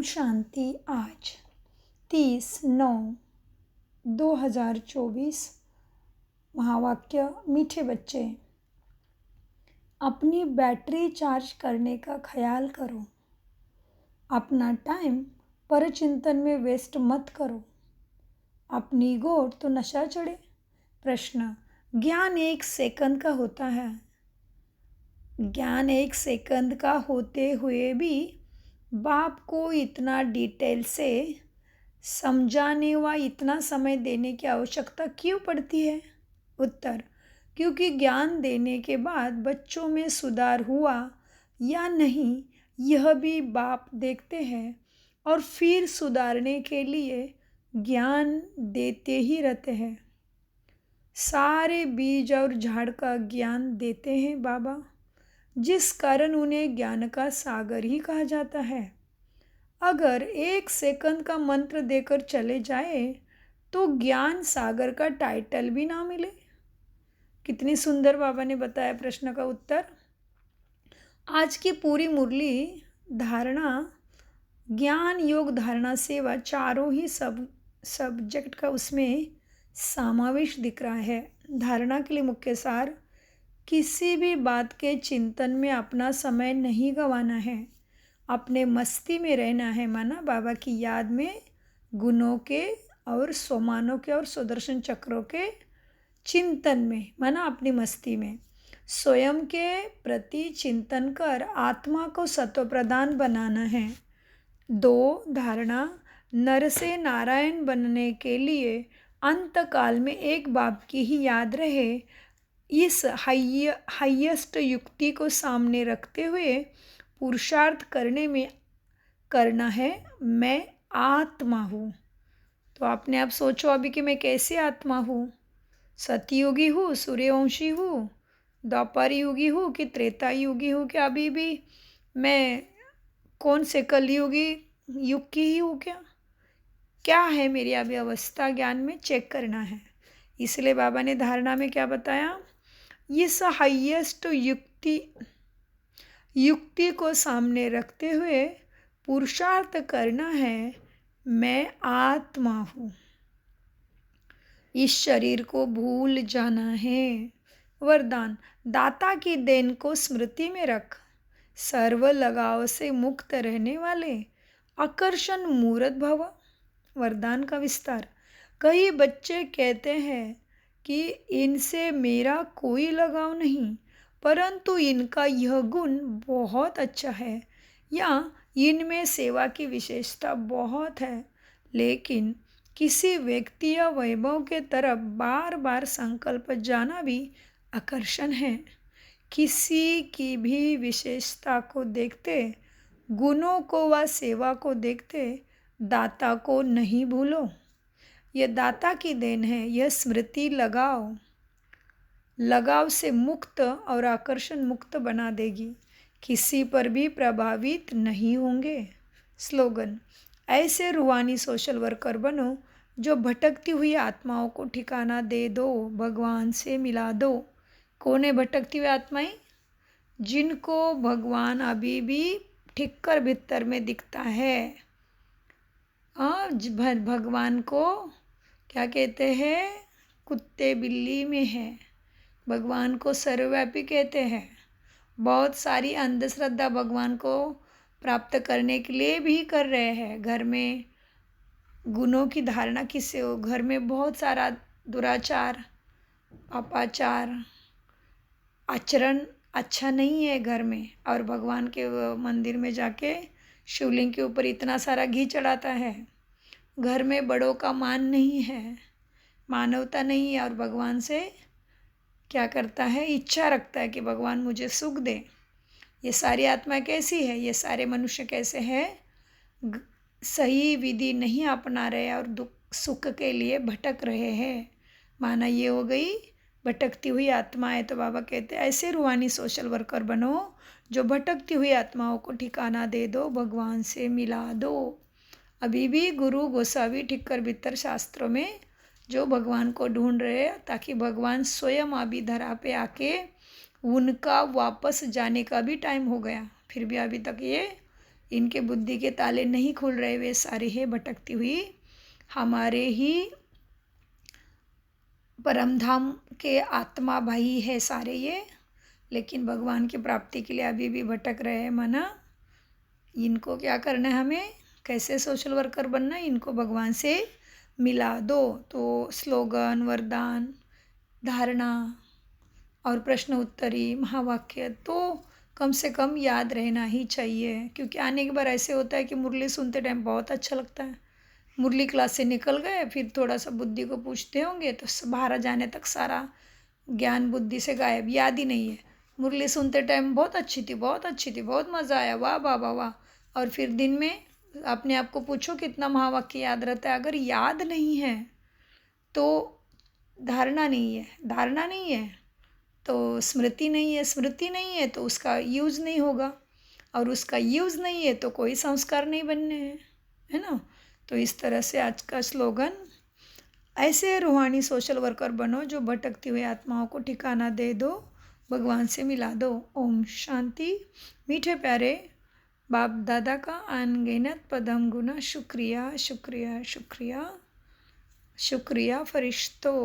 ओम शांति। आज 30/9/2024। महावाक्य। मीठे बच्चे, अपनी बैटरी चार्ज करने का ख्याल करो। अपना टाइम परचिंतन में वेस्ट मत करो। अपनी गोद तो नशा चढ़े। प्रश्न। ज्ञान 1 सेकंड का होता है। ज्ञान 1 सेकंड का होते हुए भी बाप को इतना डिटेल से समझाने व इतना समय देने की आवश्यकता क्यों पड़ती है? उत्तर। क्योंकि ज्ञान देने के बाद बच्चों में सुधार हुआ या नहीं यह भी बाप देखते हैं और फिर सुधारने के लिए ज्ञान देते ही रहते हैं। सारे बीज और झाड़ का ज्ञान देते हैं बाबा, जिस कारण उन्हें ज्ञान का सागर ही कहा जाता है। अगर 1 सेकंड का मंत्र देकर चले जाए तो ज्ञान सागर का टाइटल भी ना मिले। कितनी सुंदर बाबा ने बताया प्रश्न का उत्तर। आज की पूरी मुरली धारणा, ज्ञान, योग, धारणा, सेवा, चारों ही सब्जेक्ट का उसमें समावेश दिख रहा है। धारणा के लिए मुख्य सार, किसी भी बात के चिंतन में अपना समय नहीं गंवाना है, अपने मस्ती में रहना है। माना बाबा की याद में गुणों के और सोमानों के और सुदर्शन चक्रों के चिंतन में, माना अपनी मस्ती में स्वयं के प्रति चिंतन कर आत्मा को सत्व प्रदान बनाना है। 2 धारणा, नर से नारायण बनने के लिए अंत काल में एक बाप की ही याद रहे। इस हाईएस्ट युक्ति को सामने रखते हुए पुरुषार्थ करना है। मैं आत्मा हूँ। तो आपने आप सोचो अभी कि मैं कैसे आत्मा हूँ? सतयुगी हूँ, सूर्यवंशी हूँ, द्वापर युगी हूँ कि त्रेता युगी हूँ? क्या अभी भी मैं कौन से कलयुगी युग की ही हूँ? क्या है मेरी अभी अवस्था? ज्ञान में चेक करना है। इसलिए बाबा ने धारणा में क्या बताया? इस हाईएस्ट युक्ति को सामने रखते हुए पुरुषार्थ करना है। मैं आत्मा हूँ। इस शरीर को भूल जाना है। वरदान, दाता की देन को स्मृति में रख। सर्व लगाव से मुक्त रहने वाले आकर्षण मूर्त भव। वरदान का विस्तार। कई बच्चे कहते हैं कि इनसे मेरा कोई लगाव नहीं, परंतु इनका यह गुण बहुत अच्छा है या इनमें सेवा की विशेषता बहुत है। लेकिन किसी व्यक्ति या वैभव के तरफ बार बार संकल्प जाना भी आकर्षण है। किसी की भी विशेषता को देखते, गुणों को व सेवा को देखते दाता को नहीं भूलो। यह दाता की देन है। यह स्मृति लगाव से मुक्त और आकर्षण मुक्त बना देगी। किसी पर भी प्रभावित नहीं होंगे। स्लोगन, ऐसे रूहानी सोशल वर्कर बनो जो भटकती हुई आत्माओं को ठिकाना दे दो, भगवान से मिला दो। कौन है भटकती हुई आत्माएं? जिनको भगवान अभी भी ठीक कर भीतर में दिखता है। भगवान को क्या कहते हैं? कुत्ते बिल्ली में है। भगवान को सर्वव्यापी कहते हैं। बहुत सारी अंधश्रद्धा भगवान को प्राप्त करने के लिए भी कर रहे हैं। घर में गुणों की धारणा किससे हो? घर में बहुत सारा दुराचार, पापाचार, आचरण अच्छा नहीं है घर में, और भगवान के मंदिर में जाके शिवलिंग के ऊपर इतना सारा घी चढ़ाता है। घर में बड़ों का मान नहीं है, मानवता नहीं है, और भगवान से क्या करता है? इच्छा रखता है कि भगवान मुझे सुख दे। ये सारी आत्मा कैसी है? ये सारे मनुष्य कैसे हैं? सही विधि नहीं अपना रहे और दुख सुख के लिए भटक रहे हैं। माना ये हो गई भटकती हुई आत्मा है। तो बाबा कहते हैं ऐसे रूहानी सोशल वर्कर बनो जो भटकती हुई आत्माओं को ठिकाना दे दो, भगवान से मिला दो। अभी भी गुरु गोसावी ठिक्कर भीतर शास्त्रों में जो भगवान को ढूंढ रहे हैं, ताकि भगवान स्वयं अभी धरा पे आके, उनका वापस जाने का भी टाइम हो गया, फिर भी अभी तक ये इनके बुद्धि के ताले नहीं खुल रहे, वे सारे है भटकती हुई हमारे ही परमधाम के आत्मा भाई है सारे ये, लेकिन भगवान की प्राप्ति के लिए अभी भी भटक रहे हैं मना। इनको क्या करना है, हमें कैसे सोशल वर्कर बनना है, इनको भगवान से मिला दो। तो स्लोगन, वरदान, धारणा और प्रश्न उत्तरी, महावाक्य तो कम से कम याद रहना ही चाहिए, क्योंकि आने के बाद ऐसे होता है कि मुरली सुनते टाइम बहुत अच्छा लगता है, मुरली क्लास से निकल गए, फिर थोड़ा सा बुद्धि को पूछते होंगे तो बाहर जाने तक सारा ज्ञान बुद्धि से गायब, याद ही नहीं है। मुरली सुनते टाइम बहुत अच्छी थी, बहुत अच्छी थी, बहुत मज़ा आया, वाह वाह वाह वाह, और फिर दिन में अपने आप को पूछो कितना महावाक्य याद रहता है। अगर याद नहीं है तो धारणा नहीं है, धारणा नहीं है तो स्मृति नहीं है, स्मृति नहीं है तो उसका यूज़ नहीं होगा, और उसका यूज़ नहीं है तो कोई संस्कार नहीं बनने हैं, है ना। तो इस तरह से आज का स्लोगन, ऐसे रूहानी सोशल वर्कर बनो जो भटकती हुई आत्माओं को ठिकाना दे दो, भगवान से मिला दो। ओम शांति। मीठे प्यारे बाप दादा का अनगिनत पदम गुना शुक्रिया शुक्रिया शुक्रिया शुक्रिया फरिश्तों।